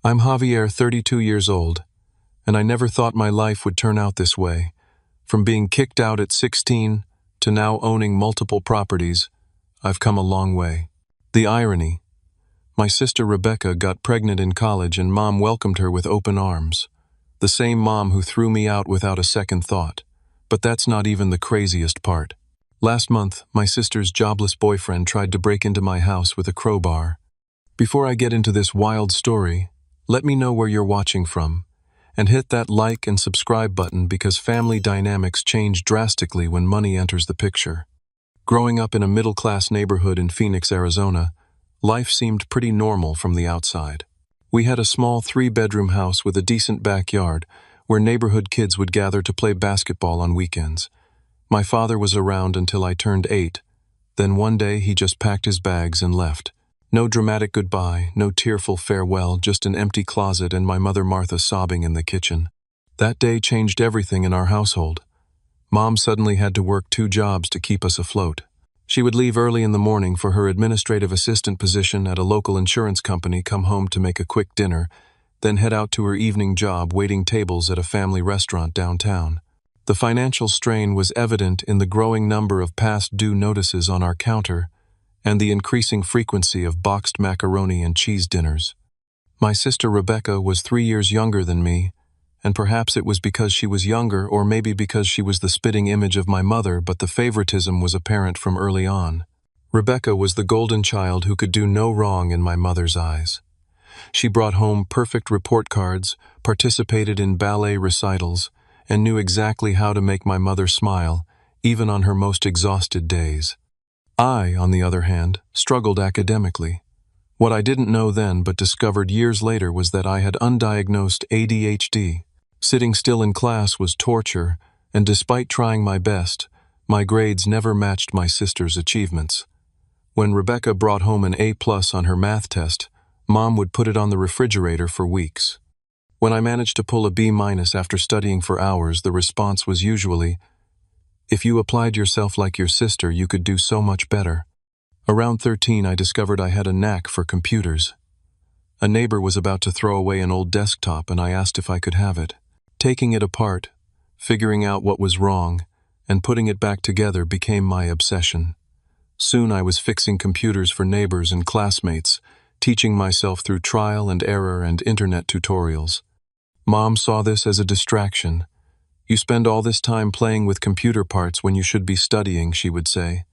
I'm Javier, 32 years old, and I never thought my life would turn out this way. From being kicked out at 16 to now owning multiple properties, I've come a long way. The irony: my sister Rebecca got pregnant in college and Mom welcomed her with open arms. The same mom who threw me out without a second thought. But that's not even the craziest part. Last month, my sister's jobless boyfriend tried to break into my house with a crowbar. Before I get into this wild story, let me know where you're watching from, and hit that like and subscribe button because family dynamics change drastically when money enters the picture. Growing up in a middle-class neighborhood in Phoenix, Arizona, life seemed pretty normal from the outside. We had a small 3-bedroom house with a decent backyard where neighborhood kids would gather to play basketball on weekends. My father was around until I turned 8. Then one day he just packed his bags and left. No dramatic goodbye, no tearful farewell, just an empty closet and my mother Martha sobbing in the kitchen. That day changed everything in our household. Mom suddenly had to work 2 jobs to keep us afloat. She would leave early in the morning for her administrative assistant position at a local insurance company, come home to make a quick dinner, then head out to her evening job waiting tables at a family restaurant downtown. The financial strain was evident in the growing number of past due notices on our counter and the increasing frequency of boxed macaroni and cheese dinners. My sister Rebecca was 3 years younger than me, and perhaps it was because she was younger or maybe because she was the spitting image of my mother, but the favoritism was apparent from early on. Rebecca was the golden child who could do no wrong in my mother's eyes. She brought home perfect report cards, participated in ballet recitals, and knew exactly how to make my mother smile, even on her most exhausted days. I, on the other hand, struggled academically. What I didn't know then but discovered years later was that I had undiagnosed ADHD. Sitting still in class was torture, and despite trying my best, my grades never matched my sister's achievements. When Rebecca brought home an A+ on her math test, Mom would put it on the refrigerator for weeks. When I managed to pull a B- after studying for hours, the response was usually, "If you applied yourself like your sister, you could do so much better." Around 13, I discovered I had a knack for computers. A neighbor was about to throw away an old desktop and I asked if I could have it. Taking it apart, figuring out what was wrong, and putting it back together became my obsession. Soon I was fixing computers for neighbors and classmates, teaching myself through trial and error and internet tutorials. Mom saw this as a distraction. "You spend all this time playing with computer parts when you should be studying," she would say.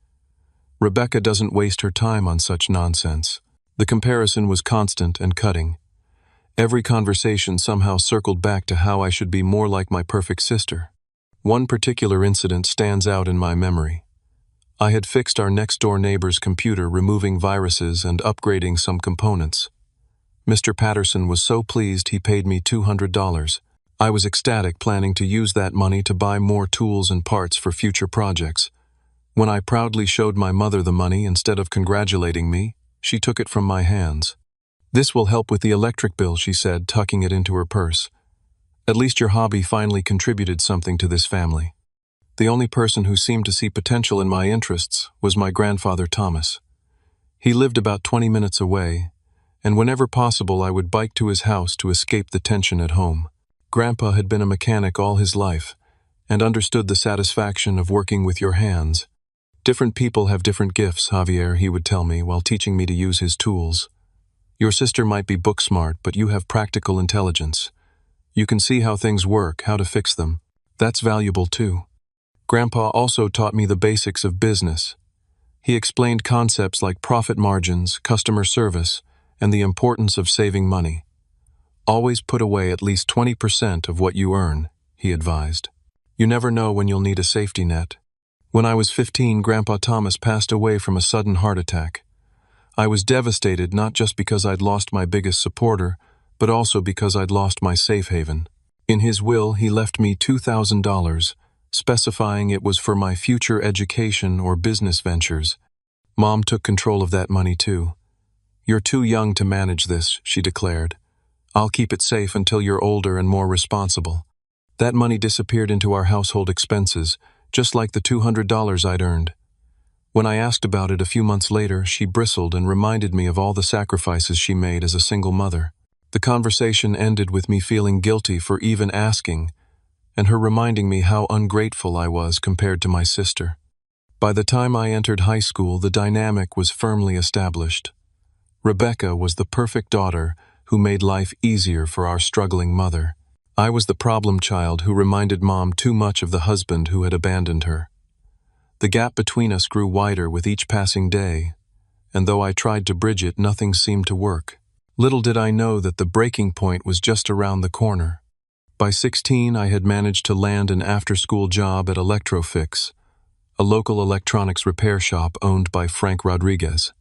Rebecca doesn't waste her time on such nonsense. The comparison was constant and cutting. Every conversation somehow circled back to how I should be more like my perfect sister. One particular incident stands out in my memory. I had fixed our next-door neighbor's computer, removing viruses and upgrading some components. Mr. Patterson was so pleased he paid me $200. I was ecstatic, planning to use that money to buy more tools and parts for future projects. When I proudly showed my mother the money, instead of congratulating me, she took it from my hands. "This will help with the electric bill," she said, tucking it into her purse. "At least your hobby finally contributed something to this family." The only person who seemed to see potential in my interests was my grandfather Thomas. He lived about 20 minutes away, and whenever possible I would bike to his house to escape the tension at home. Grandpa had been a mechanic all his life, and understood the satisfaction of working with your hands. "Different people have different gifts, Javier," he would tell me while teaching me to use his tools. "Your sister might be book smart, but you have practical intelligence. You can see how things work, how to fix them. That's valuable too." Grandpa also taught me the basics of business. He explained concepts like profit margins, customer service, and the importance of saving money. "Always put away at least 20% of what you earn," he advised. "You never know when you'll need a safety net." When I was 15, Grandpa Thomas passed away from a sudden heart attack. I was devastated, not just because I'd lost my biggest supporter, but also because I'd lost my safe haven. In his will, he left me $2,000, specifying it was for my future education or business ventures. Mom took control of that money too. "You're too young to manage this," she declared. "I'll keep it safe until you're older and more responsible." That money disappeared into our household expenses, just like the $200 I'd earned. When I asked about it a few months later, she bristled and reminded me of all the sacrifices she made as a single mother. The conversation ended with me feeling guilty for even asking, and her reminding me how ungrateful I was compared to my sister. By the time I entered high school, the dynamic was firmly established. Rebecca was the perfect daughter who made life easier for our struggling mother. I was the problem child who reminded Mom too much of the husband who had abandoned her. The gap between us grew wider with each passing day, and though I tried to bridge it, nothing seemed to work. Little did I know that the breaking point was just around the corner. By 16, I had managed to land an after-school job at Electrofix, a local electronics repair shop owned by Frank Rodriguez.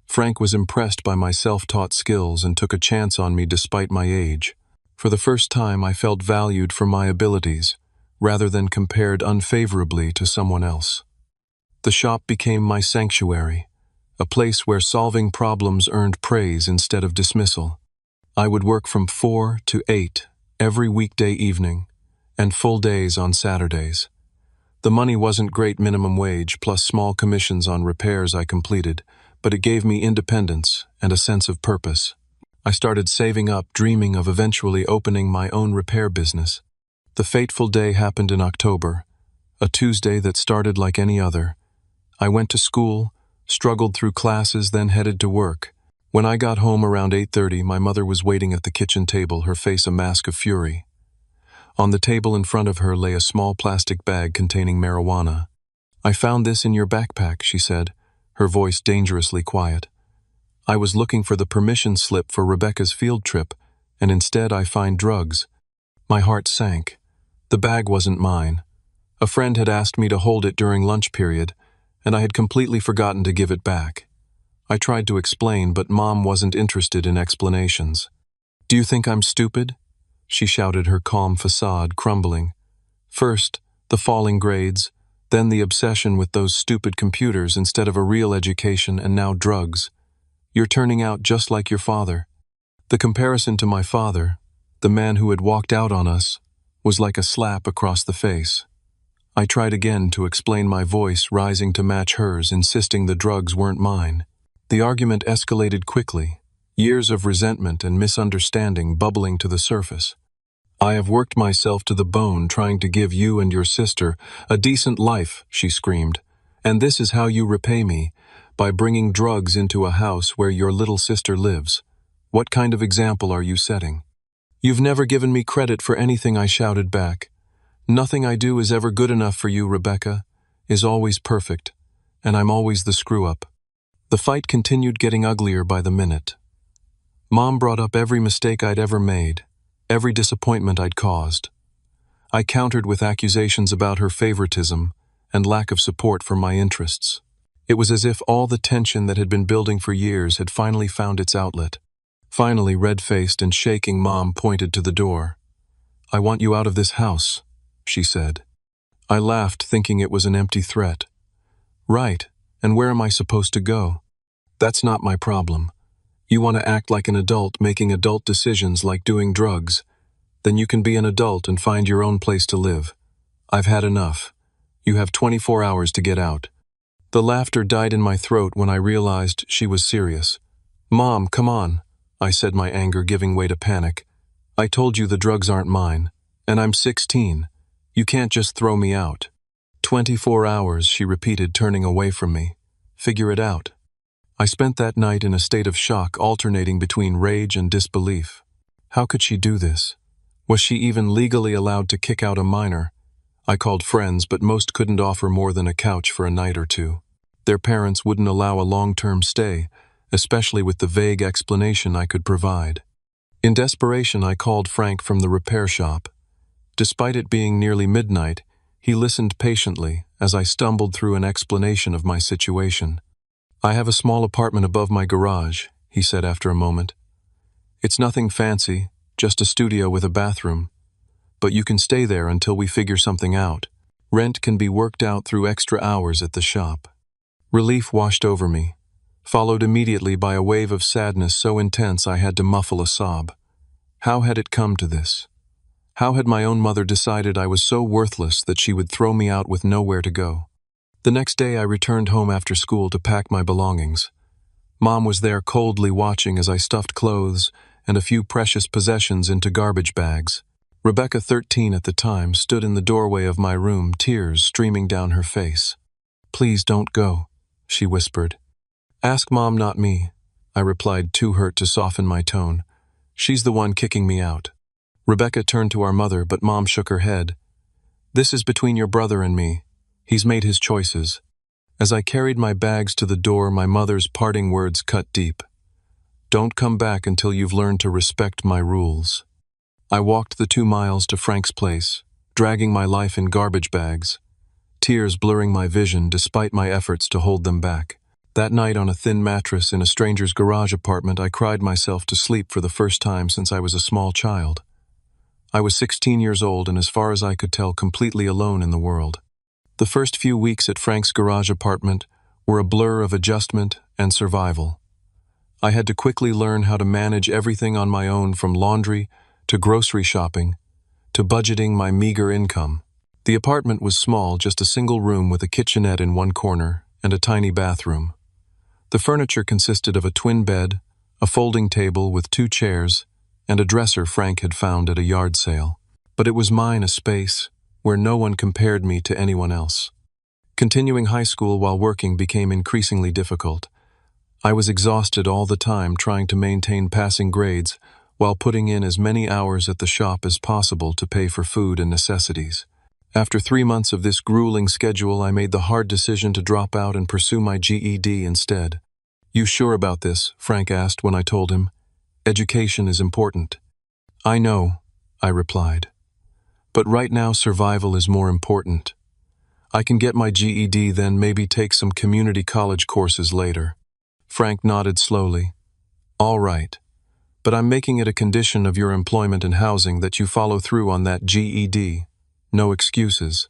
Frank was impressed by my self-taught skills and took a chance on me despite my age. For the first time, I felt valued for my abilities, rather than compared unfavorably to someone else. The shop became my sanctuary, a place where solving problems earned praise instead of dismissal. I would work from 4 to 8 every weekday evening, and full days on Saturdays. The money wasn't great minimum wage plus small commissions on repairs I completed, but it gave me independence and a sense of purpose. I started saving up, dreaming of eventually opening my own repair business. The fateful day happened in October, a Tuesday that started like any other. I went to school, struggled through classes, then headed to work. When I got home around 8:30, my mother was waiting at the kitchen table, her face a mask of fury. On the table in front of her lay a small plastic bag containing marijuana. "I found this in your backpack," she said, her voice dangerously quiet. "I was looking for the permission slip for Rebecca's field trip, and instead I find drugs." My heart sank. The bag wasn't mine. A friend had asked me to hold it during lunch period, and I had completely forgotten to give it back. I tried to explain, but Mom wasn't interested in explanations. "Do you think I'm stupid?" she shouted, her calm facade crumbling. First, the falling grades, then the obsession with those stupid computers instead of a real education, and now drugs. "You're turning out just like your father." The comparison to my father, the man who had walked out on us, was like a slap across the face. I tried again to explain, my voice rising to match hers, insisting the drugs weren't mine. The argument escalated quickly, years of resentment and misunderstanding bubbling to the surface. "I have worked myself to the bone trying to give you and your sister a decent life," she screamed, "and this is how you repay me, by bringing drugs into a house where your little sister lives. What kind of example are you setting?" "You've never given me credit for anything," I shouted back. "Nothing I do is ever good enough for you, Rebecca, is always perfect, and I'm always the screw-up." The fight continued, getting uglier by the minute. Mom brought up every mistake I'd ever made, every disappointment I'd caused. I countered with accusations about her favoritism and lack of support for my interests. It was as if all the tension that had been building for years had finally found its outlet. Finally, red-faced and shaking, Mom pointed to the door. "I want you out of this house," she said. I laughed, thinking it was an empty threat. "Right, and where am I supposed to go?" "That's not my problem. You want to act like an adult, making adult decisions like doing drugs. Then you can be an adult and find your own place to live. I've had enough. You have 24 hours to get out." The laughter died in my throat when I realized she was serious. "Mom, come on," I said, my anger giving way to panic. "I told you the drugs aren't mine, and I'm 16. You can't just throw me out." 24 hours, she repeated, turning away from me. "Figure it out." I spent that night in a state of shock, alternating between rage and disbelief. How could she do this? Was she even legally allowed to kick out a minor? I called friends, but most couldn't offer more than a couch for a night or two. Their parents wouldn't allow a long-term stay, especially with the vague explanation I could provide. In desperation, I called Frank from the repair shop. Despite it being nearly midnight, he listened patiently as I stumbled through an explanation of my situation. "I have a small apartment above my garage," he said after a moment. "It's nothing fancy, just a studio with a bathroom. But you can stay there until we figure something out. Rent can be worked out through extra hours at the shop." Relief washed over me, followed immediately by a wave of sadness so intense I had to muffle a sob. How had it come to this? How had my own mother decided I was so worthless that she would throw me out with nowhere to go? The next day I returned home after school to pack my belongings. Mom was there coldly watching as I stuffed clothes and a few precious possessions into garbage bags. Rebecca, 13 at the time, stood in the doorway of my room, tears streaming down her face. "Please don't go," she whispered. "Ask Mom, not me," I replied, too hurt to soften my tone. "She's the one kicking me out." Rebecca turned to our mother, but Mom shook her head. "This is between your brother and me. He's made his choices." As I carried my bags to the door, my mother's parting words cut deep. "Don't come back until you've learned to respect my rules." I walked the 2 miles to Frank's place, dragging my life in garbage bags, tears blurring my vision despite my efforts to hold them back. That night, on a thin mattress in a stranger's garage apartment, I cried myself to sleep for the first time since I was a small child. I was 16 years old and, as far as I could tell, completely alone in the world. The first few weeks at Frank's garage apartment were a blur of adjustment and survival. I had to quickly learn how to manage everything on my own, from laundry to grocery shopping to budgeting my meager income. The apartment was small, just a single room with a kitchenette in one corner and a tiny bathroom. The furniture consisted of a twin bed, a folding table with 2 chairs, and a dresser Frank had found at a yard sale. But it was mine, a space where no one compared me to anyone else. Continuing high school while working became increasingly difficult. I was exhausted all the time trying to maintain passing grades while putting in as many hours at the shop as possible to pay for food and necessities. After 3 months of this grueling schedule, I made the hard decision to drop out and pursue my GED instead. "You sure about this?" Frank asked when I told him. "Education is important." "I know," I replied. "But right now survival is more important. I can get my GED, then maybe take some community college courses later." Frank nodded slowly. "All right. But I'm making it a condition of your employment and housing that you follow through on that GED. No excuses."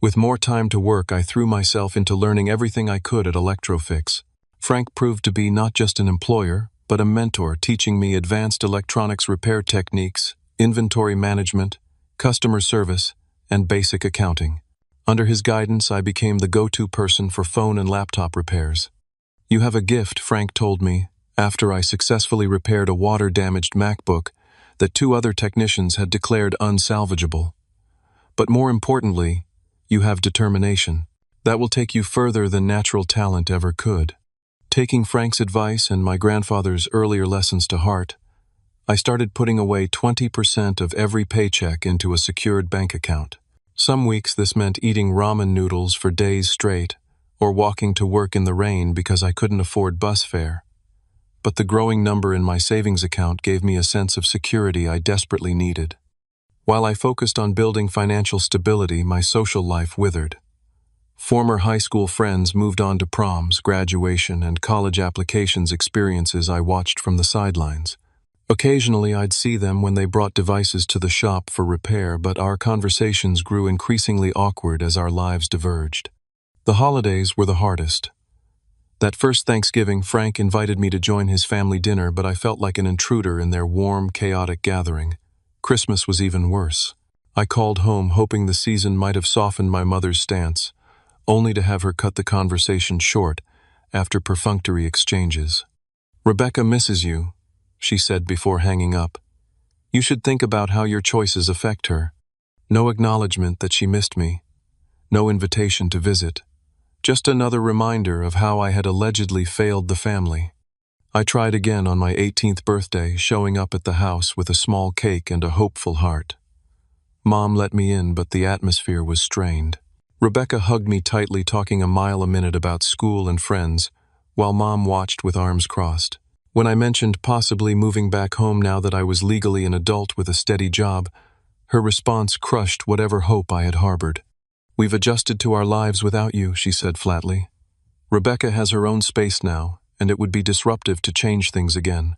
With more time to work, I threw myself into learning everything I could at Electrofix. Frank proved to be not just an employer, but a mentor, teaching me advanced electronics repair techniques, inventory management, customer service, and basic accounting. Under his guidance, I became the go-to person for phone and laptop repairs. "You have a gift," Frank told me, after I successfully repaired a water-damaged MacBook that 2 other technicians had declared unsalvageable. "But more importantly, you have determination. That will take you further than natural talent ever could." Taking Frank's advice and my grandfather's earlier lessons to heart, I started putting away 20% of every paycheck into a secured bank account. Some weeks this meant eating ramen noodles for days straight, or walking to work in the rain because I couldn't afford bus fare. But the growing number in my savings account gave me a sense of security I desperately needed. While I focused on building financial stability, my social life withered. Former high school friends moved on to proms, graduation, and college applications, experiences I watched from the sidelines. Occasionally I'd see them when they brought devices to the shop for repair, but our conversations grew increasingly awkward as our lives diverged. The holidays were the hardest. That first Thanksgiving, Frank invited me to join his family dinner, but I felt like an intruder in their warm, chaotic gathering. Christmas was even worse. I called home hoping the season might have softened my mother's stance, only to have her cut the conversation short after perfunctory exchanges. "Rebecca misses you," she said before hanging up. "You should think about how your choices affect her." No acknowledgement that she missed me. No invitation to visit. Just another reminder of how I had allegedly failed the family. I tried again on my 18th birthday, showing up at the house with a small cake and a hopeful heart. Mom let me in, but the atmosphere was strained. Rebecca hugged me tightly, talking a mile a minute about school and friends, while Mom watched with arms crossed. When I mentioned possibly moving back home now that I was legally an adult with a steady job, her response crushed whatever hope I had harbored. "We've adjusted to our lives without you," she said flatly. "Rebecca has her own space now, and it would be disruptive to change things again."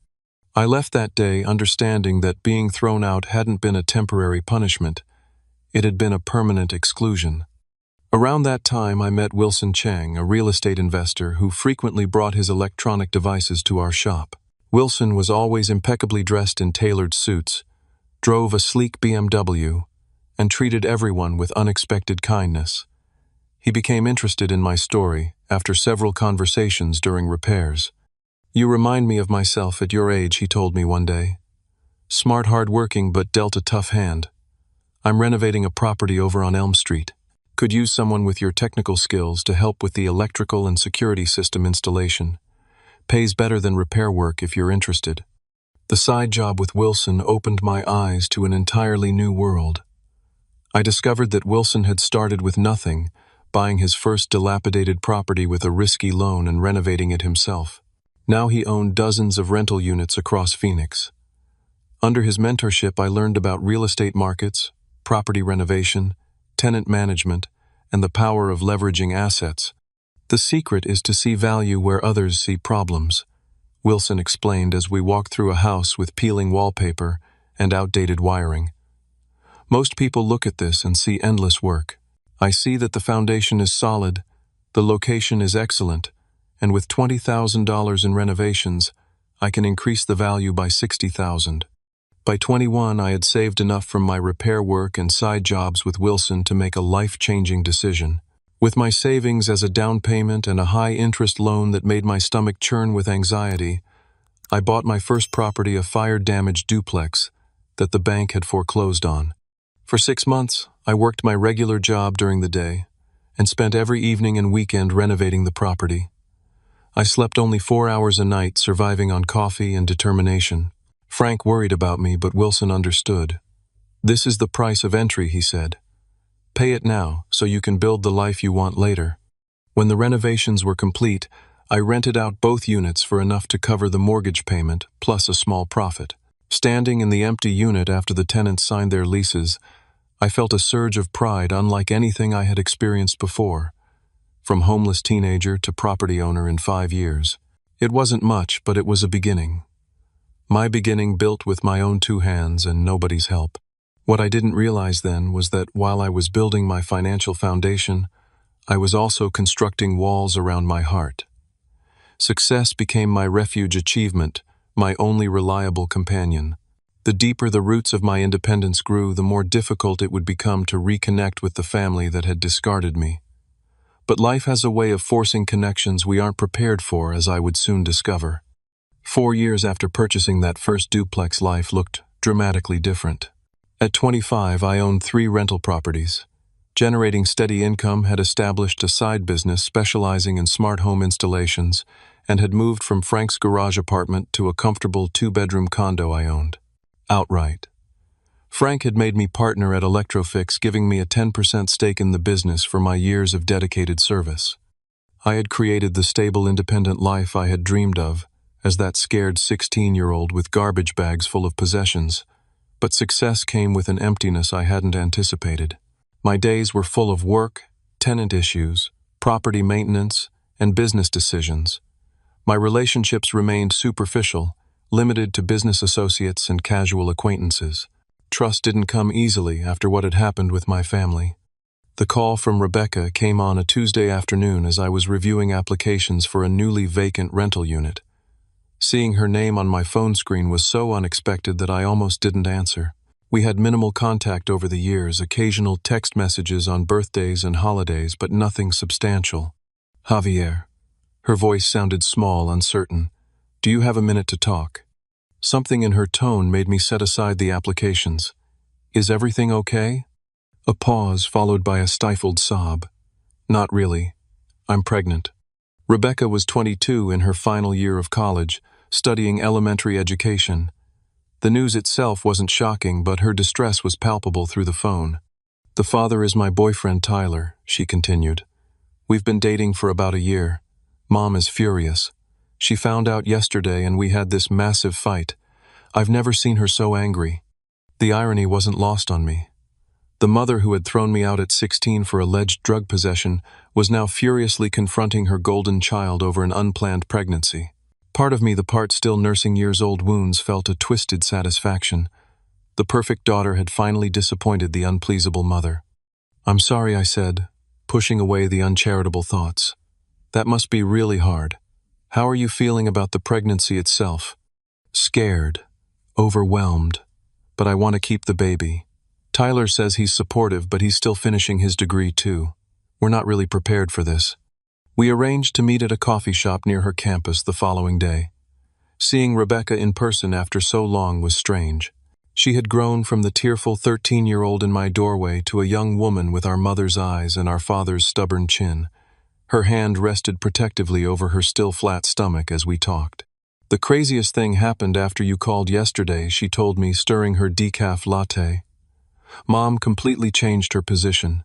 I left that day understanding that being thrown out hadn't been a temporary punishment. It had been a permanent exclusion. Around that time, I met Wilson Chang, a real estate investor who frequently brought his electronic devices to our shop. Wilson was always impeccably dressed in tailored suits, drove a sleek BMW, and treated everyone with unexpected kindness. He became interested in my story after several conversations during repairs. "You remind me of myself at your age," he told me one day. Smart, hard-working, but dealt a tough hand. I'm renovating a property over on Elm Street. Could use someone with your technical skills to help with the electrical and security system installation. Pays better than repair work if you're interested. The side job with Wilson opened my eyes to an entirely new world. I discovered that Wilson had started with nothing, buying his first dilapidated property with a risky loan and renovating it himself. Now he owned dozens of rental units across Phoenix. Under his mentorship, I learned about real estate markets, property renovation, tenant management, and the power of leveraging assets. The secret is to see value where others see problems, Wilson explained as we walked through a house with peeling wallpaper and outdated wiring. Most people look at this and see endless work. I see that the foundation is solid, the location is excellent, and with $20,000 in renovations, I can increase the value by $60,000. By 21, I had saved enough from my repair work and side jobs with Wilson to make a life-changing decision. With my savings as a down payment and a high-interest loan that made my stomach churn with anxiety, I bought my first property, a fire-damaged duplex that the bank had foreclosed on. For 6 months, I worked my regular job during the day and spent every evening and weekend renovating the property. I slept only 4 hours a night, surviving on coffee and determination. Frank worried about me, but Wilson understood. "This is the price of entry," he said. "Pay it now so you can build the life you want later." When the renovations were complete, I rented out both units for enough to cover the mortgage payment plus a small profit. Standing in the empty unit after the tenants signed their leases, I felt a surge of pride unlike anything I had experienced before. From homeless teenager to property owner in 5 years. It wasn't much, but it was a beginning. My beginning built with my own 2 hands and nobody's help. What I didn't realize then was that while I was building my financial foundation, I was also constructing walls around my heart. Success became my refuge, achievement, my only reliable companion. The deeper the roots of my independence grew, the more difficult it would become to reconnect with the family that had discarded me. But life has a way of forcing connections we aren't prepared for, as I would soon discover. 4 years after purchasing that first duplex, life looked dramatically different. At 25, I owned 3 rental properties. Generating steady income, had established a side business specializing in smart home installations, and had moved from Frank's garage apartment to a comfortable 2-bedroom condo I owned. Outright. Frank had made me partner at Electrofix, giving me a 10% stake in the business for my years of dedicated service. I had created the stable, independent life I had dreamed of, as that scared 16-year-old with garbage bags full of possessions. But success came with an emptiness I hadn't anticipated. My days were full of work, tenant issues, property maintenance, and business decisions. My relationships remained superficial, limited to business associates and casual acquaintances. Trust didn't come easily after what had happened with my family. The call from Rebecca came on a Tuesday afternoon as I was reviewing applications for a newly vacant rental unit. Seeing her name on my phone screen was so unexpected that I almost didn't answer. We had minimal contact over the years, occasional text messages on birthdays and holidays, but nothing substantial. "Javier." Her voice sounded small, uncertain. "Do you have a minute to talk?" Something in her tone made me set aside the applications. "Is everything okay?" A pause followed by a stifled sob. "Not really. I'm pregnant." Rebecca was 22 in her final year of college, studying elementary education. The news itself wasn't shocking, but her distress was palpable through the phone. "The father is my boyfriend, Tyler," she continued. "We've been dating for about a year. Mom is furious. She found out yesterday and we had this massive fight. I've never seen her so angry." The irony wasn't lost on me. The mother who had thrown me out at 16 for alleged drug possession was now furiously confronting her golden child over an unplanned pregnancy. Part of me, the part still nursing years-old wounds, felt a twisted satisfaction. The perfect daughter had finally disappointed the unpleasable mother. "I'm sorry," I said, pushing away the uncharitable thoughts. "That must be really hard. How are you feeling about the pregnancy itself?" "Scared. Overwhelmed. But I want to keep the baby. Tyler says he's supportive, but he's still finishing his degree too. We're not really prepared for this." We arranged to meet at a coffee shop near her campus the following day. Seeing Rebecca in person after so long was strange. She had grown from the tearful 13-year-old in my doorway to a young woman with our mother's eyes and our father's stubborn chin. Her hand rested protectively over her still flat stomach as we talked. "The craziest thing happened after you called yesterday," she told me, stirring her decaf latte. "Mom completely changed her position.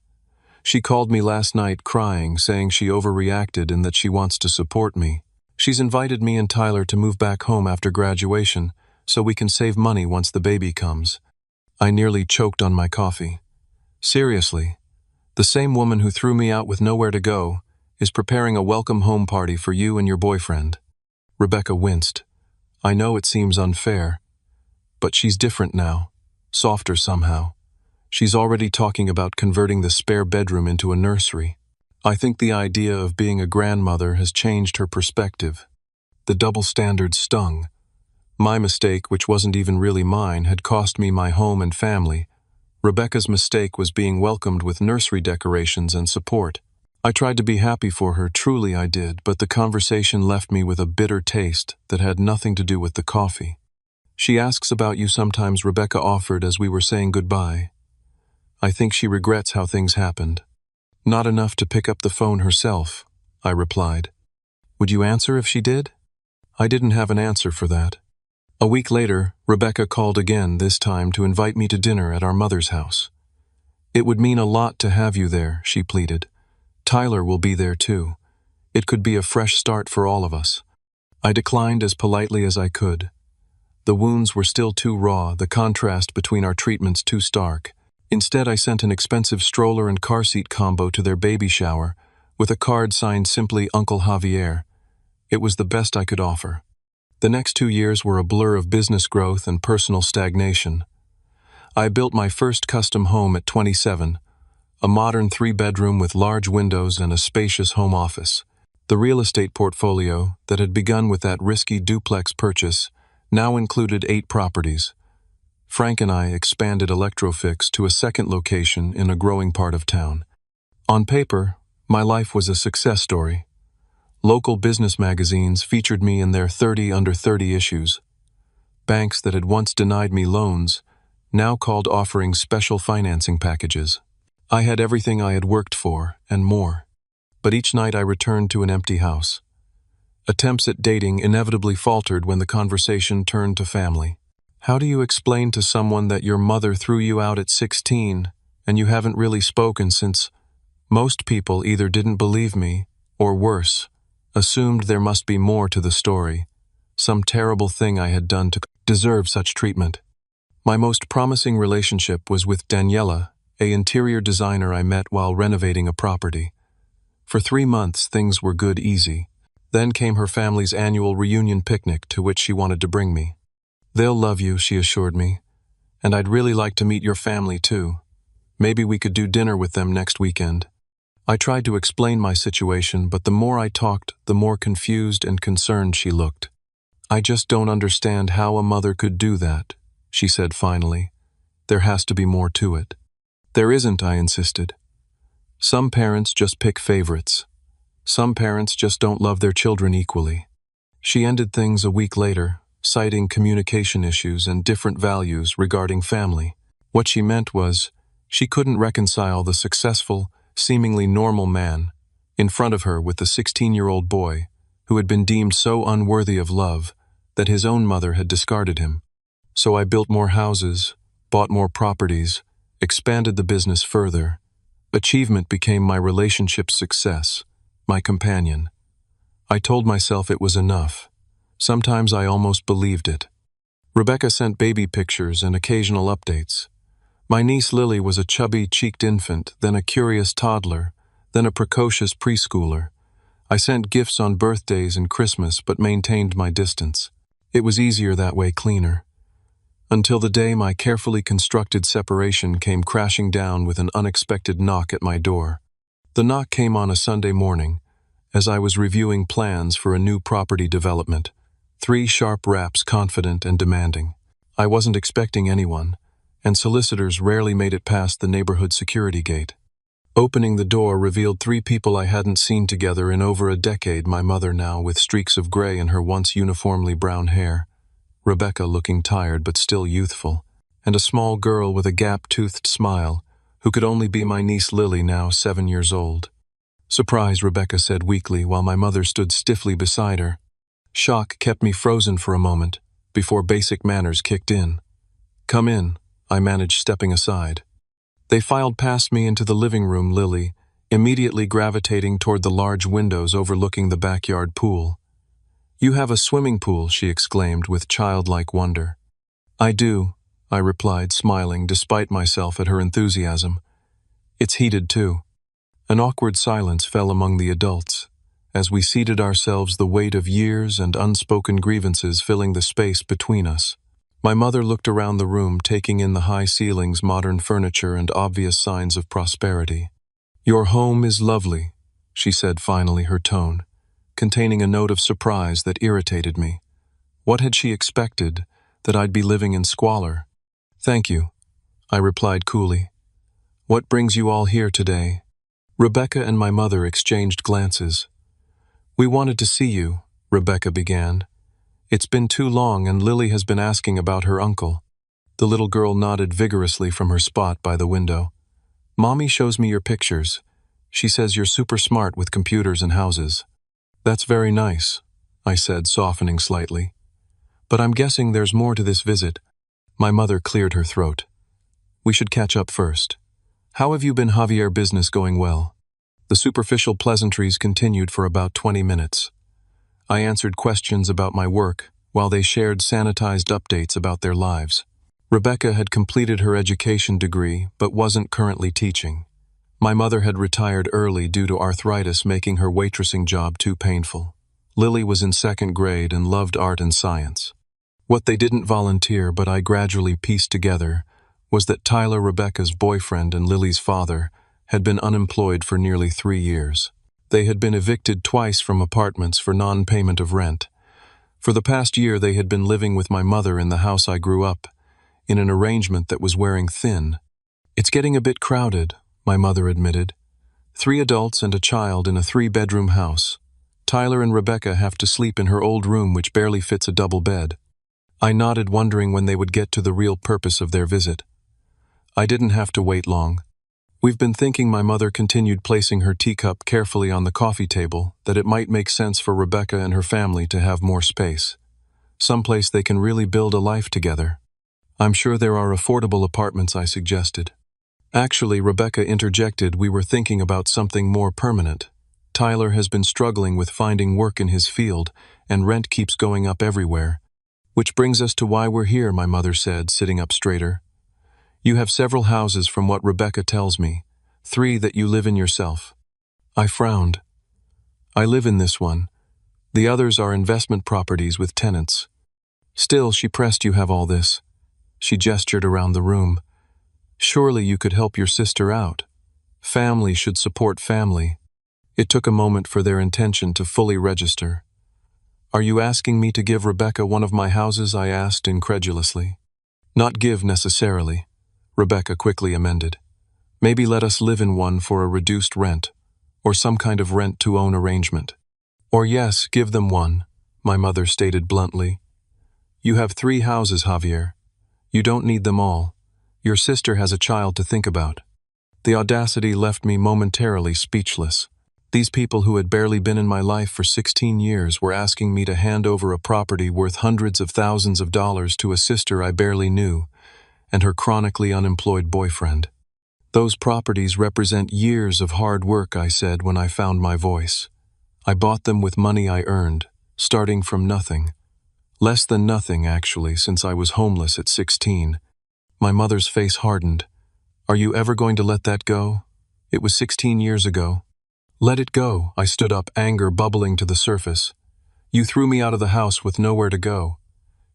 She called me last night crying, saying she overreacted and that she wants to support me. She's invited me and Tyler to move back home after graduation so we can save money once the baby comes." I nearly choked on my coffee. Seriously, the same woman who threw me out with nowhere to go is preparing a welcome home party for you and your boyfriend. Rebecca winced. I know it seems unfair, but she's different now, softer somehow. She's already talking about converting the spare bedroom into a nursery. I think the idea of being a grandmother has changed her perspective. The double standard stung. My mistake, which wasn't even really mine, had cost me my home and family. Rebecca's mistake was being welcomed with nursery decorations and support. I tried to be happy for her, truly I did, but the conversation left me with a bitter taste that had nothing to do with the coffee. "She asks about you sometimes," Rebecca offered as we were saying goodbye. "I think she regrets how things happened." "Not enough to pick up the phone herself," I replied. "Would you answer if she did?" I didn't have an answer for that. A week later, Rebecca called again, this time to invite me to dinner at our mother's house. "It would mean a lot to have you there," she pleaded. "Tyler will be there too. It could be a fresh start for all of us." I declined as politely as I could. The wounds were still too raw, the contrast between our treatments too stark. Instead, I sent an expensive stroller and car seat combo to their baby shower, with a card signed simply Uncle Javier. It was the best I could offer. The next 2 years were a blur of business growth and personal stagnation. I built my first custom home at 27, a modern 3-bedroom with large windows and a spacious home office. The real estate portfolio, that had begun with that risky duplex purchase, now included 8 properties. Frank and I expanded Electrofix to a second location in a growing part of town. On paper, my life was a success story. Local business magazines featured me in their 30 under 30 issues. Banks that had once denied me loans now called offering special financing packages. I had everything I had worked for, and more. But each night I returned to an empty house. Attempts at dating inevitably faltered when the conversation turned to family. How do you explain to someone that your mother threw you out at 16 and you haven't really spoken since? Most people either didn't believe me, or worse, assumed there must be more to the story, some terrible thing I had done to deserve such treatment. My most promising relationship was with Daniela, an interior designer I met while renovating a property. For 3 months, things were good, easy. Then came her family's annual reunion picnic, to which she wanted to bring me. "They'll love you," she assured me, "and I'd really like to meet your family too. Maybe we could do dinner with them next weekend." I tried to explain my situation, but the more I talked, the more confused and concerned she looked. "I just don't understand how a mother could do that," she said finally. "There has to be more to it." "There isn't," I insisted. "Some parents just pick favorites. Some parents just don't love their children equally." She ended things a week later, citing communication issues and different values regarding family. What she meant was, she couldn't reconcile the successful, seemingly normal man in front of her with the 16-year-old boy who had been deemed so unworthy of love that his own mother had discarded him. So I built more houses, bought more properties, expanded the business further. Achievement became my relationship success, my companion. I told myself it was enough. Sometimes I almost believed it. Rebecca sent baby pictures and occasional updates. My niece Lily was a chubby-cheeked infant, then a curious toddler, then a precocious preschooler. I sent gifts on birthdays and Christmas, but maintained my distance. It was easier that way, cleaner. Until the day my carefully constructed separation came crashing down with an unexpected knock at my door. The knock came on a Sunday morning, as I was reviewing plans for a new property development. 3 sharp raps, confident and demanding. I wasn't expecting anyone, and solicitors rarely made it past the neighborhood security gate. Opening the door revealed 3 people I hadn't seen together in over a decade, my mother now with streaks of gray in her once uniformly brown hair, Rebecca looking tired but still youthful, and a small girl with a gap-toothed smile, who could only be my niece Lily, now 7 years old. "Surprise," Rebecca said weakly while my mother stood stiffly beside her. Shock kept me frozen for a moment, before basic manners kicked in. "Come in," I managed, stepping aside. They filed past me into the living room, Lily immediately gravitating toward the large windows overlooking the backyard pool. "You have a swimming pool," she exclaimed with childlike wonder. "I do," I replied, smiling despite myself at her enthusiasm. "It's heated too." An awkward silence fell among the adults, as we seated ourselves, the weight of years and unspoken grievances filling the space between us. My mother looked around the room, taking in the high ceilings, modern furniture, and obvious signs of prosperity. "Your home is lovely," she said finally, her tone containing a note of surprise that irritated me. What had she expected? That I'd be living in squalor? "Thank you," I replied coolly. "What brings you all here today?" Rebecca and my mother exchanged glances. "We wanted to see you," Rebecca began. "It's been too long, and Lily has been asking about her uncle." The little girl nodded vigorously from her spot by the window. "Mommy shows me your pictures. She says you're super smart with computers and houses." "That's very nice," I said, softening slightly. "But I'm guessing there's more to this visit." My mother cleared her throat. "We should catch up first. How have you been, Javier? Business going well?" The superficial pleasantries continued for about 20 minutes. I answered questions about my work, while they shared sanitized updates about their lives. Rebecca had completed her education degree, but wasn't currently teaching. My mother had retired early due to arthritis, making her waitressing job too painful. Lily was in 2nd grade and loved art and science. What they didn't volunteer, but I gradually pieced together, was that Tyler, Rebecca's boyfriend and Lily's father, had been unemployed for nearly 3 years. They had been evicted twice from apartments for non-payment of rent. For the past year, they had been living with my mother in the house I grew up, in an arrangement that was wearing thin. "It's getting a bit crowded," my mother admitted. 3 adults and a child in a 3-bedroom house. Tyler and Rebecca have to sleep in her old room, which barely fits a double bed. I nodded, wondering when they would get to the real purpose of their visit. I didn't have to wait long. "We've been thinking," my mother continued, placing her teacup carefully on the coffee table, "that it might make sense for Rebecca and her family to have more space. Someplace they can really build a life together." "I'm sure there are affordable apartments," I suggested. "Actually," Rebecca interjected, "we were thinking about something more permanent. Tyler has been struggling with finding work in his field, and rent keeps going up everywhere." "Which brings us to why we're here," my mother said, sitting up straighter. "You have several houses from what Rebecca tells me, 3 that you live in yourself." I frowned. "I live in this one. The others are investment properties with tenants." "Still," she pressed, "you have all this." She gestured around the room. "Surely you could help your sister out. Family should support family." It took a moment for their intention to fully register. "Are you asking me to give Rebecca one of my houses?" I asked incredulously. "Not give necessarily," Rebecca quickly amended. "Maybe let us live in one for a reduced rent, or some kind of rent-to-own arrangement." "Or yes, give them one," my mother stated bluntly. "You have 3 houses, Javier. You don't need them all. Your sister has a child to think about." The audacity left me momentarily speechless. These people who had barely been in my life for 16 years were asking me to hand over a property worth hundreds of thousands of dollars to a sister I barely knew, and her chronically unemployed boyfriend. "Those properties represent years of hard work," I said when I found my voice. "I bought them with money I earned, starting from nothing. Less than nothing, actually, since I was homeless at 16. My mother's face hardened. "Are you ever going to let that go? It was 16 years ago." "Let it go." I stood up, anger bubbling to the surface. "You threw me out of the house with nowhere to go.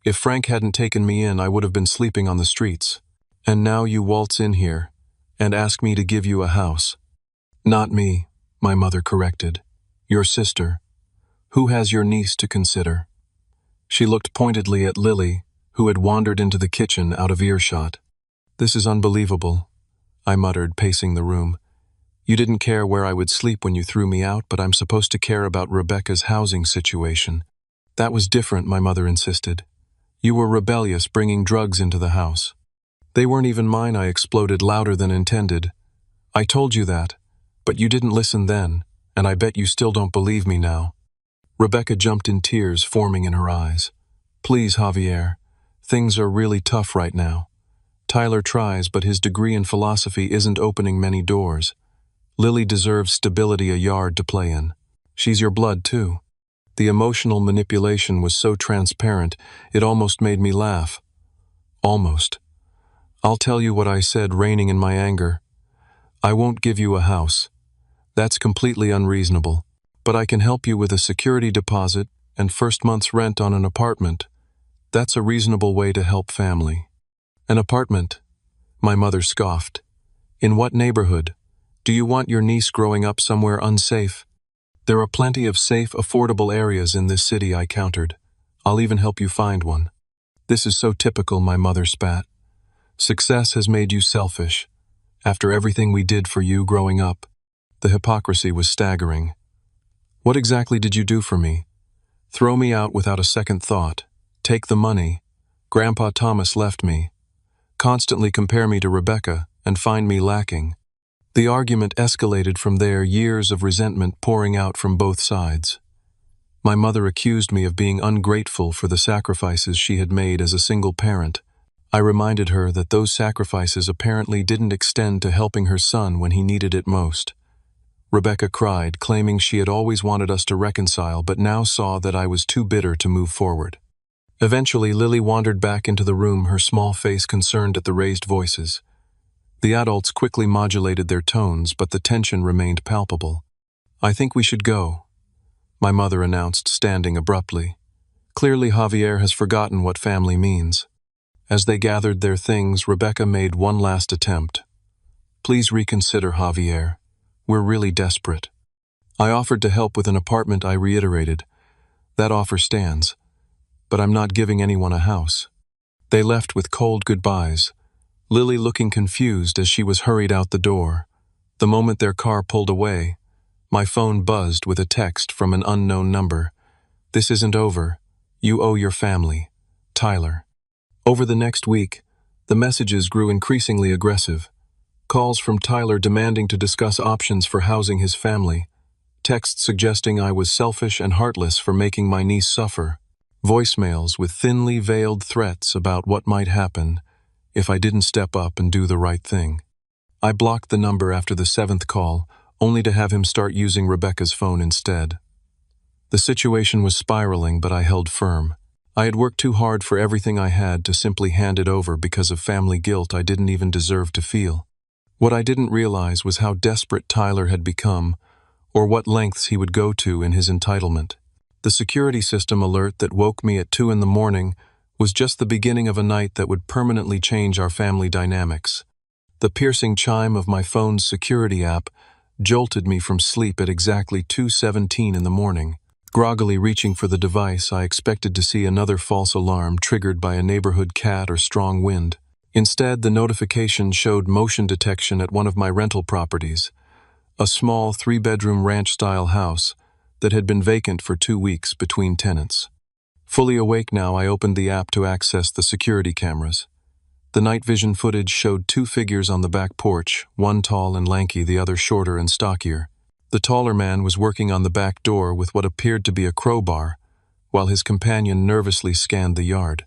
If Frank hadn't taken me in, I would have been sleeping on the streets. And now you waltz in here and ask me to give you a house." "Not me," my mother corrected. "Your sister. Who has your niece to consider?" She looked pointedly at Lily, who had wandered into the kitchen out of earshot. "This is unbelievable," I muttered, pacing the room. "You didn't care where I would sleep when you threw me out, but I'm supposed to care about Rebecca's housing situation." "That was different," my mother insisted. "You were rebellious, bringing drugs into the house." They weren't even mine, I exploded louder than intended. I told you that, but you didn't listen then, and I bet you still don't believe me now. Rebecca jumped in, tears forming in her eyes. Please, Javier. Things are really tough right now. Tyler tries, but his degree in philosophy isn't opening many doors. Lily deserves stability, a yard to play in. She's your blood, too. The emotional manipulation was so transparent, it almost made me laugh. Almost. I'll tell you what I said, reining in my anger. I won't give you a house. That's completely unreasonable. But I can help you with a security deposit and first month's rent on an apartment. That's a reasonable way to help family. An apartment? My mother scoffed. In what neighborhood? Do you want your niece growing up somewhere unsafe? There are plenty of safe, affordable areas in this city, I countered. I'll even help you find one. This is so typical, my mother spat. Success has made you selfish. After everything we did for you growing up. The hypocrisy was staggering. What exactly did you do for me? Throw me out without a second thought. Take the money. Grandpa Thomas left me. Constantly compare me to Rebecca and find me lacking. The argument escalated from there, years of resentment pouring out from both sides. My mother accused me of being ungrateful for the sacrifices she had made as a single parent. I reminded her that those sacrifices apparently didn't extend to helping her son when he needed it most. Rebecca cried, claiming she had always wanted us to reconcile but now saw that I was too bitter to move forward. Eventually, Lily wandered back into the room, her small face concerned at the raised voices. The adults quickly modulated their tones, but the tension remained palpable. I think we should go, my mother announced, standing abruptly. Clearly, Javier has forgotten what family means. As they gathered their things, Rebecca made one last attempt. Please reconsider, Javier. We're really desperate. I offered to help with an apartment, I reiterated. That offer stands. But I'm not giving anyone a house. They left with cold goodbyes, Lily looking confused as she was hurried out the door. The moment their car pulled away, my phone buzzed with a text from an unknown number. This isn't over. You owe your family. Tyler. Over the next week, the messages grew increasingly aggressive. Calls from Tyler demanding to discuss options for housing his family. Texts suggesting I was selfish and heartless for making my niece suffer. Voicemails with thinly veiled threats about what might happen if I didn't step up and do the right thing. I blocked the number after the 7th call, only to have him start using Rebecca's phone instead. The situation was spiraling, but I held firm. I had worked too hard for everything I had to simply hand it over because of family guilt I didn't even deserve to feel. What I didn't realize was how desperate Tyler had become, or what lengths he would go to in his entitlement. The security system alert that woke me at 2 in the morning was just the beginning of a night that would permanently change our family dynamics. The piercing chime of my phone's security app jolted me from sleep at exactly 2:17 in the morning. Groggily reaching for the device, I expected to see another false alarm triggered by a neighborhood cat or strong wind. Instead, the notification showed motion detection at one of my rental properties, a small 3-bedroom ranch-style house that had been vacant for 2 weeks between tenants. Fully awake now, I opened the app to access the security cameras. The night vision footage showed 2 figures on the back porch, one tall and lanky, the other shorter and stockier. The taller man was working on the back door with what appeared to be a crowbar, while his companion nervously scanned the yard.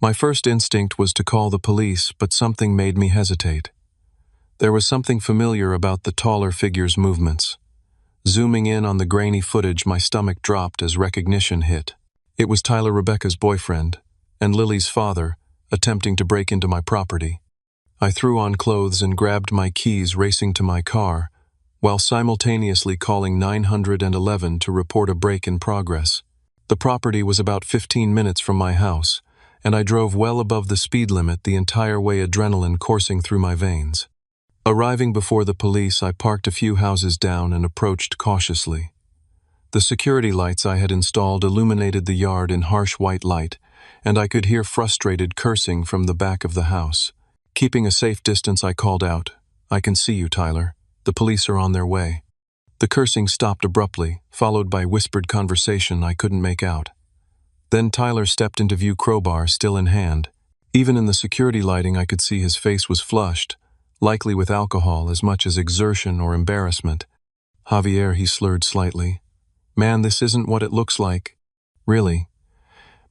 My first instinct was to call the police, but something made me hesitate. There was something familiar about the taller figure's movements. Zooming in on the grainy footage, my stomach dropped as recognition hit. It was Tyler, Rebecca's boyfriend, and Lily's father, attempting to break into my property. I threw on clothes and grabbed my keys, racing to my car, while simultaneously calling 911 to report a break in progress. The property was about 15 minutes from my house, and I drove well above the speed limit, the entire way, adrenaline coursing through my veins. Arriving before the police, I parked a few houses down and approached cautiously. The security lights I had installed illuminated the yard in harsh white light, and I could hear frustrated cursing from the back of the house. Keeping a safe distance, I called out, "I can see you, Tyler. The police are on their way." The cursing stopped abruptly, followed by whispered conversation I couldn't make out. Then Tyler stepped into view, crowbar still in hand. Even in the security lighting, I could see his face was flushed, likely with alcohol as much as exertion or embarrassment. Javier, he slurred slightly. Man, this isn't what it looks like. Really.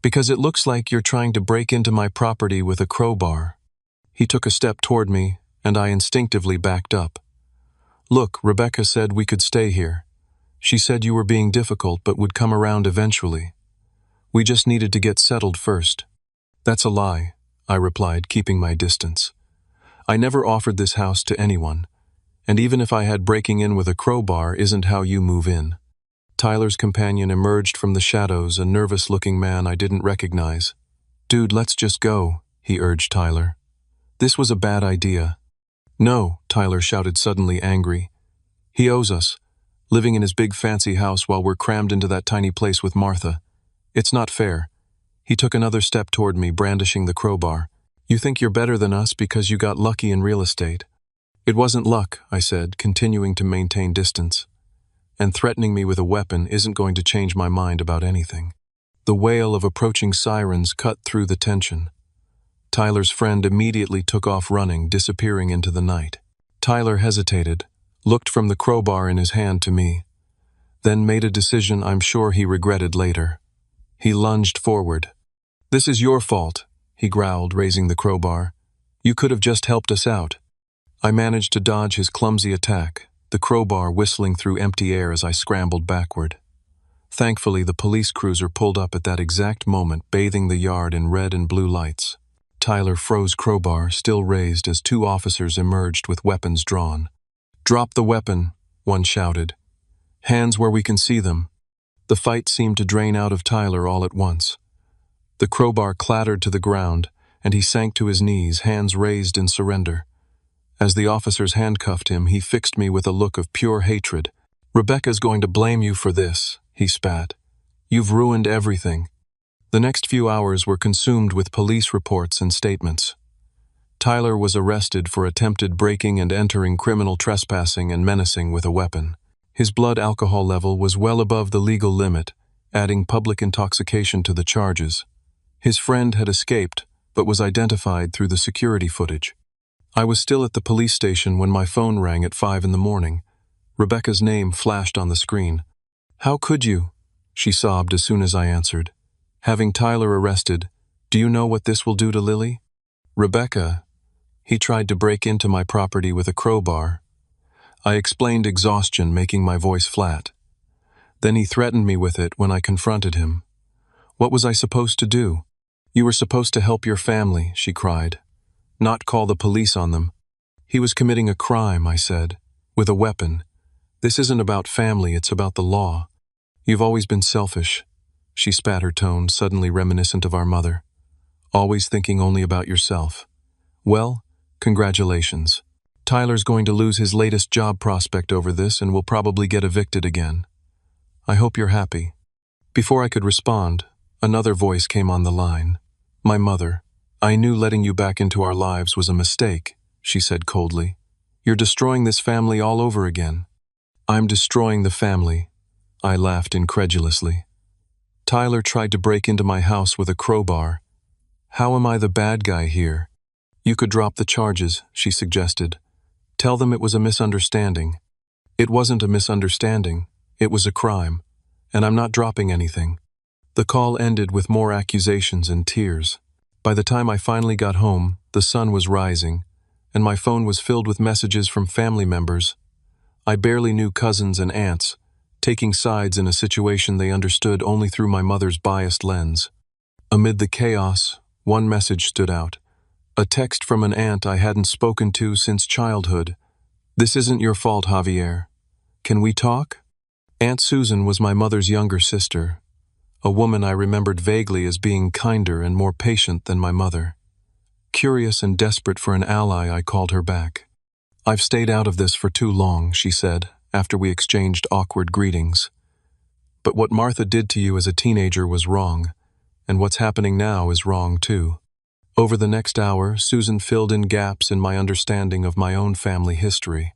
Because it looks like you're trying to break into my property with a crowbar. He took a step toward me, and I instinctively backed up. Look, Rebecca said we could stay here. She said you were being difficult but would come around eventually. We just needed to get settled first. That's a lie, I replied, keeping my distance. I never offered this house to anyone, and even if I had, breaking in with a crowbar isn't how you move in. Tyler's companion emerged from the shadows, a nervous-looking man I didn't recognize. Dude, let's just go, he urged Tyler. This was a bad idea. No, Tyler shouted, suddenly angry. He owes us, living in his big fancy house while we're crammed into that tiny place with Martha. It's not fair. He took another step toward me, brandishing the crowbar. You think you're better than us because you got lucky in real estate. It wasn't luck, I said, continuing to maintain distance. And threatening me with a weapon isn't going to change my mind about anything. The wail of approaching sirens cut through the tension. Tyler's friend immediately took off running, disappearing into the night. Tyler hesitated, looked from the crowbar in his hand to me, then made a decision I'm sure he regretted later. He lunged forward. This is your fault, he growled, raising the crowbar. You could have just helped us out. I managed to dodge his clumsy attack, the crowbar whistling through empty air as I scrambled backward. Thankfully, the police cruiser pulled up at that exact moment, bathing the yard in red and blue lights. Tyler froze crowbar, still raised, as two officers emerged with weapons drawn. Drop the weapon, one shouted. Hands where we can see them. The fight seemed to drain out of Tyler all at once. The crowbar clattered to the ground, and he sank to his knees, hands raised in surrender. As the officers handcuffed him, he fixed me with a look of pure hatred. Rebecca's going to blame you for this, he spat. You've ruined everything. The next few hours were consumed with police reports and statements. Tyler was arrested for attempted breaking and entering, criminal trespassing, and menacing with a weapon. His blood alcohol level was well above the legal limit, adding public intoxication to the charges. His friend had escaped, but was identified through the security footage. I was still at the police station when my phone rang at 5 a.m. Rebecca's name flashed on the screen. How could you? She sobbed as soon as I answered. Having Tyler arrested, do you know what this will do to Lily? Rebecca, he tried to break into my property with a crowbar. I explained, exhaustion making my voice flat. Then he threatened me with it when I confronted him. What was I supposed to do? You were supposed to help your family, she cried, not call the police on them. He was committing a crime, I said, with a weapon. This isn't about family, it's about the law. You've always been selfish. She spat, her tone suddenly reminiscent of our mother. Always thinking only about yourself. Well, congratulations. Tyler's going to lose his latest job prospect over this and will probably get evicted again. I hope you're happy. Before I could respond, another voice came on the line. My mother. I knew letting you back into our lives was a mistake, she said coldly. You're destroying this family all over again. I'm destroying the family, I laughed incredulously. Tyler tried to break into my house with a crowbar. How am I the bad guy here? You could drop the charges, she suggested. Tell them it was a misunderstanding. It wasn't a misunderstanding. It was a crime. And I'm not dropping anything. The call ended with more accusations and tears. By the time I finally got home, the sun was rising, and my phone was filled with messages from family members. I barely knew cousins and aunts, taking sides in a situation they understood only through my mother's biased lens. Amid the chaos, one message stood out. A text from an aunt I hadn't spoken to since childhood. This isn't your fault, Javier. Can we talk? Aunt Susan was my mother's younger sister, a woman I remembered vaguely as being kinder and more patient than my mother. Curious and desperate for an ally, I called her back. I've stayed out of this for too long, she said, after we exchanged awkward greetings. But what Martha did to you as a teenager was wrong, and what's happening now is wrong too. Over the next hour, Susan filled in gaps in my understanding of my own family history.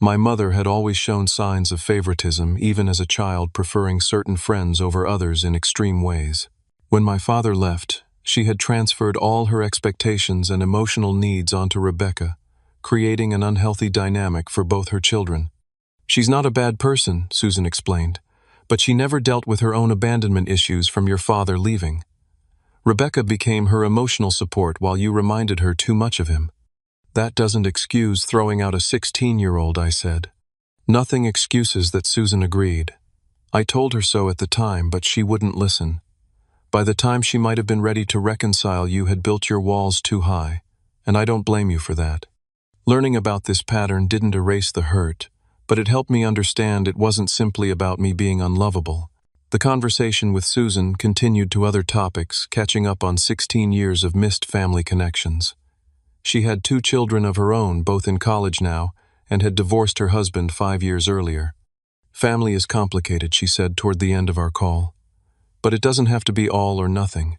My mother had always shown signs of favoritism, even as a child, preferring certain friends over others in extreme ways. When my father left, She had transferred all her expectations and emotional needs onto Rebecca, creating an unhealthy dynamic for both her children. "She's not a bad person," Susan explained, "but she never dealt with her own abandonment issues from your father leaving. Rebecca became her emotional support while you reminded her too much of him." "That doesn't excuse throwing out a 16-year-old, I said. "Nothing excuses that," Susan agreed. "I told her so at the time, but she wouldn't listen. By the time she might have been ready to reconcile, you had built your walls too high, and I don't blame you for that." Learning about this pattern didn't erase the hurt, but it helped me understand it wasn't simply about me being unlovable. The conversation with Susan continued to other topics, catching up on 16 years of missed family connections. She had 2 children of her own, both in college now, and had divorced her husband 5 years earlier. "Family is complicated," she said toward the end of our call. "But it doesn't have to be all or nothing.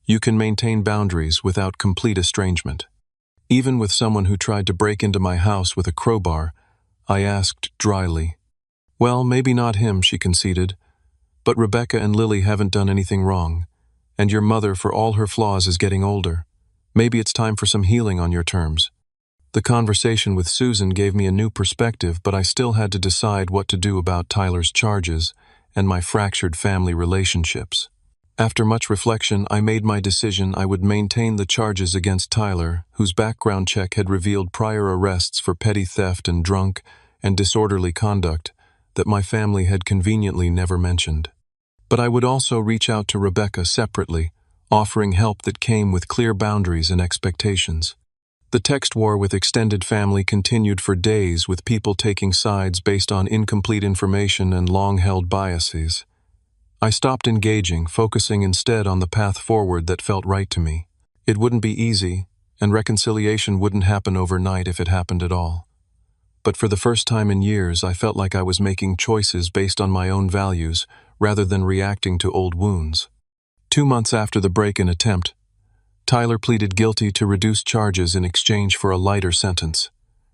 You can maintain boundaries without complete estrangement." Even with someone who tried to break into my house with a crowbar, I asked dryly. "Well, maybe not him," she conceded. "But Rebecca and Lily haven't done anything wrong. And your mother, for all her flaws, is getting older. Maybe it's time for some healing on your terms." The conversation with Susan gave me a new perspective, but I still had to decide what to do about Tyler's charges and my fractured family relationships. After much reflection, I made my decision I would maintain the charges against Tyler, whose background check had revealed prior arrests for petty theft and drunk and disorderly conduct that my family had conveniently never mentioned. But I would also reach out to Rebecca separately, offering help that came with clear boundaries and expectations. The text war with extended family continued for days, with people taking sides based on incomplete information and long-held biases. I stopped engaging, focusing instead on the path forward that felt right to me. It wouldn't be easy, and reconciliation wouldn't happen overnight if it happened at all. But for the first time in years, I felt like I was making choices based on my own values rather than reacting to old wounds. 2 months after the break-in attempt, Tyler pleaded guilty to reduced charges in exchange for a lighter sentence.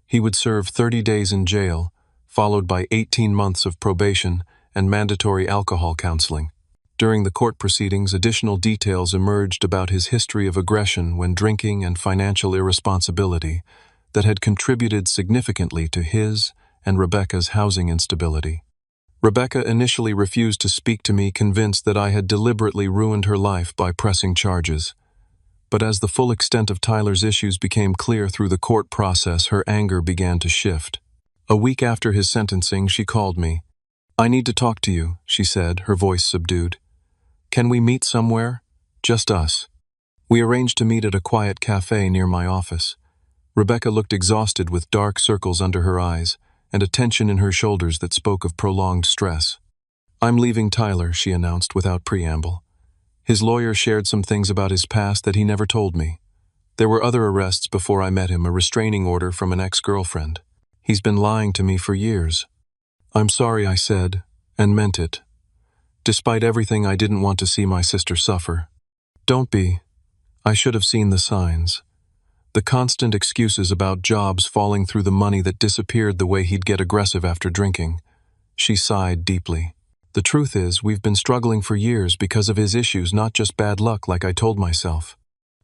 He would serve 30 days in jail, followed by 18 months of probation and mandatory alcohol counseling. During the court proceedings, additional details emerged about his history of aggression when drinking and financial irresponsibility that had contributed significantly to his and Rebecca's housing instability. Rebecca initially refused to speak to me, convinced that I had deliberately ruined her life by pressing charges. But as the full extent of Tyler's issues became clear through the court process, her anger began to shift. A week after his sentencing, she called me. "I need to talk to you," she said, her voice subdued. "Can we meet somewhere? Just us." We arranged to meet at a quiet cafe near my office. Rebecca looked exhausted, with dark circles under her eyes and a tension in her shoulders that spoke of prolonged stress. "I'm leaving Tyler," she announced without preamble. His lawyer shared some things about his past that he never told me. There were other arrests before I met him, a restraining order from an ex-girlfriend. He's been lying to me for years. "I'm sorry," I said, and meant it. Despite everything, I didn't want to see my sister suffer. "Don't be. I should have seen the signs." The constant excuses about jobs falling through, the money that disappeared, the way he'd get aggressive after drinking. She sighed deeply. "The truth is, we've been struggling for years because of his issues, not just bad luck like I told myself."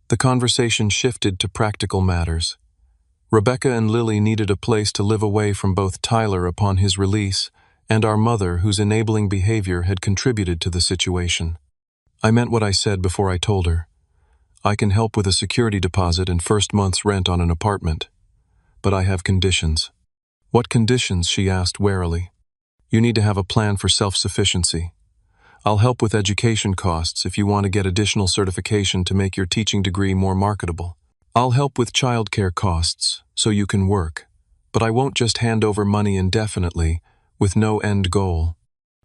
The conversation shifted to practical matters. Rebecca and Lily needed a place to live away from both Tyler upon his release and our mother, whose enabling behavior had contributed to the situation. I meant what I said before I told her. "I can help with a security deposit and first month's rent on an apartment. But I have conditions." "What conditions?" she asked warily. "You need to have a plan for self-sufficiency. I'll help with education costs if you want to get additional certification to make your teaching degree more marketable. I'll help with childcare costs so you can work. But I won't just hand over money indefinitely with no end goal."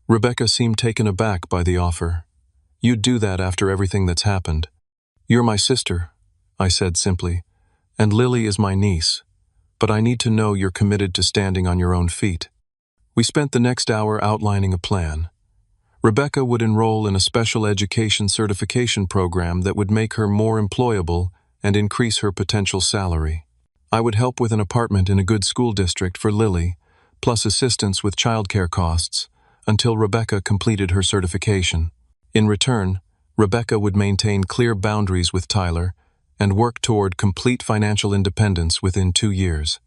Rebecca seemed taken aback by the offer. "You'd do that after everything that's happened." "You're my sister," I said simply, "and Lily is my niece. But I need to know you're committed to standing on your own feet." We spent the next hour outlining a plan. Rebecca would enroll in a special education certification program that would make her more employable and increase her potential salary. I would help with an apartment in a good school district for Lily, plus assistance with childcare costs, until Rebecca completed her certification. In return, Rebecca would maintain clear boundaries with Tyler and work toward complete financial independence within 2 years.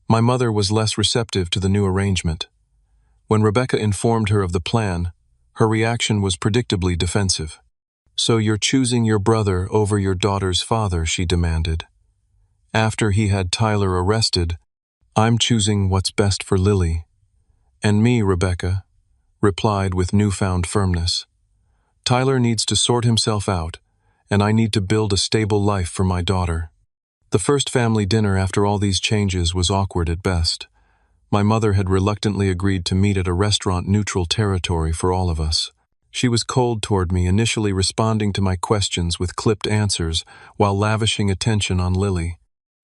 My mother was less receptive to the new arrangement. When Rebecca informed her of the plan, her reaction was predictably defensive. "So you're choosing your brother over your daughter's father," she demanded. "After he had Tyler arrested, I'm choosing what's best for Lily." "And me," Rebecca replied with newfound firmness. "Tyler needs to sort himself out, and I need to build a stable life for my daughter." The first family dinner after all these changes was awkward at best. My mother had reluctantly agreed to meet at a restaurant-neutral territory for all of us. She was cold toward me, initially responding to my questions with clipped answers while lavishing attention on Lily.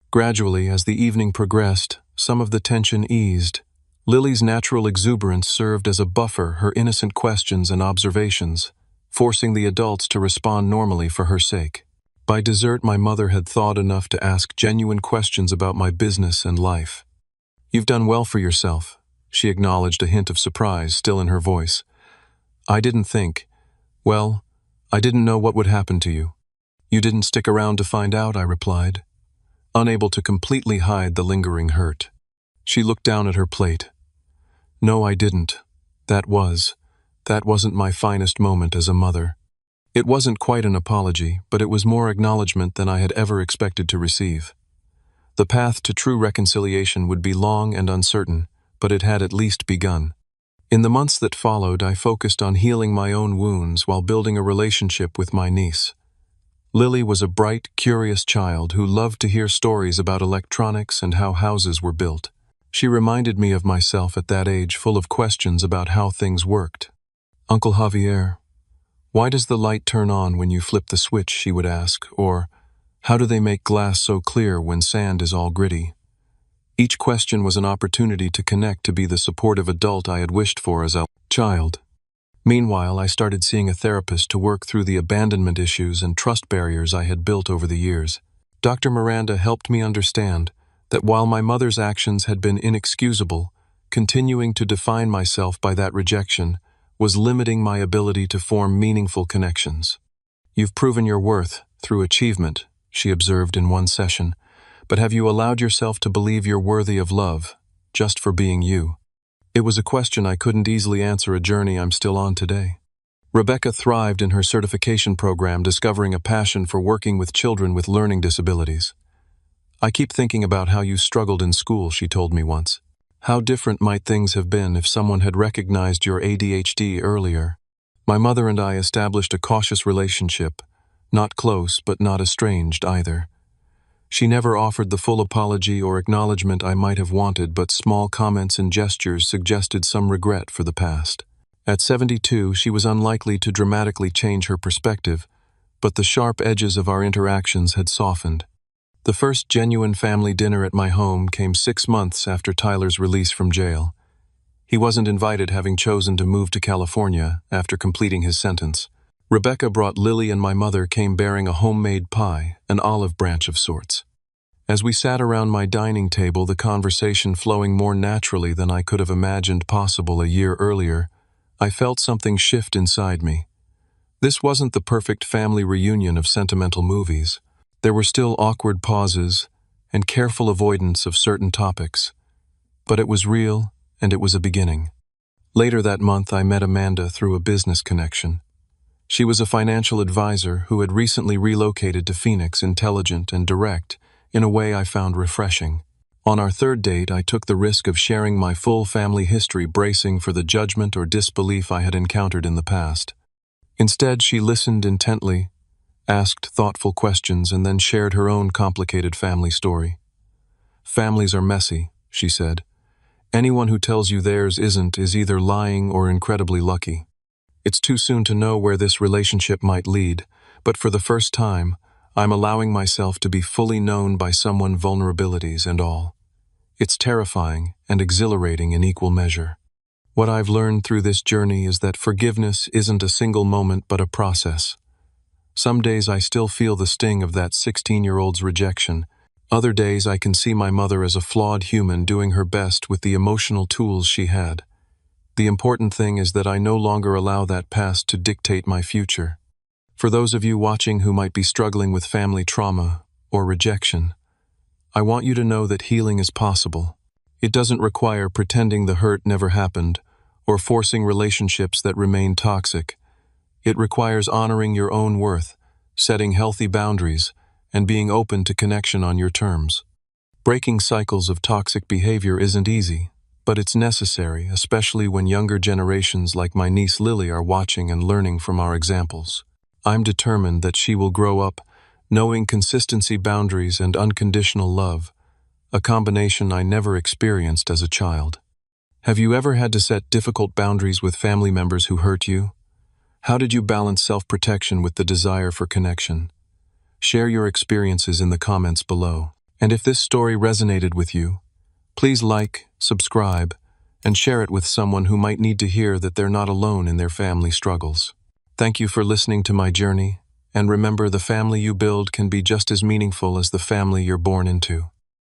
Gradually, as the evening progressed, some of the tension eased. Lily's natural exuberance served as a buffer, her innocent questions and observations, forcing the adults to respond normally for her sake. By dessert, my mother had thought enough to ask genuine questions about my business and life. "You've done well for yourself," she acknowledged, a hint of surprise still in her voice. "I didn't think. Well, I didn't know what would happen to you." "You didn't stick around to find out," I replied, unable to completely hide the lingering hurt. She looked down at her plate. "No, I didn't. That wasn't my finest moment as a mother." It wasn't quite an apology, but it was more acknowledgement than I had ever expected to receive. The path to true reconciliation would be long and uncertain, but it had at least begun. In the months that followed, I focused on healing my own wounds while building a relationship with my niece. Lily was a bright, curious child who loved to hear stories about electronics and how houses were built. She reminded me of myself at that age, full of questions about how things worked. "Uncle Javier, why does the light turn on when you flip the switch?" she would ask, or, "How do they make glass so clear when sand is all gritty?" Each question was an opportunity to connect, to be the supportive adult I had wished for as a child. Meanwhile, I started seeing a therapist to work through the abandonment issues and trust barriers I had built over the years. Dr. Miranda helped me understand that while my mother's actions had been inexcusable, continuing to define myself by that rejection was limiting my ability to form meaningful connections. "You've proven your worth through achievement," she observed in one session, "but have you allowed yourself to believe you're worthy of love, just for being you?" It was a question I couldn't easily answer, a journey I'm still on today. Rebecca thrived in her certification program, discovering a passion for working with children with learning disabilities. "I keep thinking about how you struggled in school," she told me once. "How different might things have been if someone had recognized your ADHD earlier?" My mother and I established a cautious relationship, not close but not estranged either. She never offered the full apology or acknowledgement I might have wanted, but small comments and gestures suggested some regret for the past. At 72, she was unlikely to dramatically change her perspective, but the sharp edges of our interactions had softened. The first genuine family dinner at my home came 6 months after Tyler's release from jail. He wasn't invited, having chosen to move to California after completing his sentence. Rebecca brought Lily, and my mother came bearing a homemade pie, an olive branch of sorts. As we sat around my dining table, the conversation flowing more naturally than I could have imagined possible a year earlier, I felt something shift inside me. This wasn't the perfect family reunion of sentimental movies. There were still awkward pauses and careful avoidance of certain topics. But it was real, and it was a beginning. Later that month, I met Amanda through a business connection. She was a financial advisor who had recently relocated to Phoenix, intelligent and direct, in a way I found refreshing. On our third date, I took the risk of sharing my full family history, bracing for the judgment or disbelief I had encountered in the past. Instead, she listened intently, asked thoughtful questions, and then shared her own complicated family story. "Families are messy," she said. "Anyone who tells you theirs isn't is either lying or incredibly lucky. It's too soon to know where this relationship might lead, but for the first time, I'm allowing myself to be fully known by someone, vulnerabilities and all. It's terrifying and exhilarating in equal measure. What I've learned through this journey is that forgiveness isn't a single moment but a process. Some days I still feel the sting of that 16-year-old's rejection. Other days I can see my mother as a flawed human doing her best with the emotional tools she had. The important thing is that I no longer allow that past to dictate my future. For those of you watching who might be struggling with family trauma or rejection, I want you to know that healing is possible. It doesn't require pretending the hurt never happened or forcing relationships that remain toxic. It requires honoring your own worth, setting healthy boundaries, and being open to connection on your terms. Breaking cycles of toxic behavior isn't easy, but it's necessary, especially when younger generations like my niece Lily are watching and learning from our examples. I'm determined that she will grow up knowing consistency, boundaries, and unconditional love, a combination I never experienced as a child. Have you ever had to set difficult boundaries with family members who hurt you? How did you balance self-protection with the desire for connection? Share your experiences in the comments below. And if this story resonated with you, please like, subscribe, and share it with someone who might need to hear that they're not alone in their family struggles. Thank you for listening to my journey, and remember, the family you build can be just as meaningful as the family you're born into.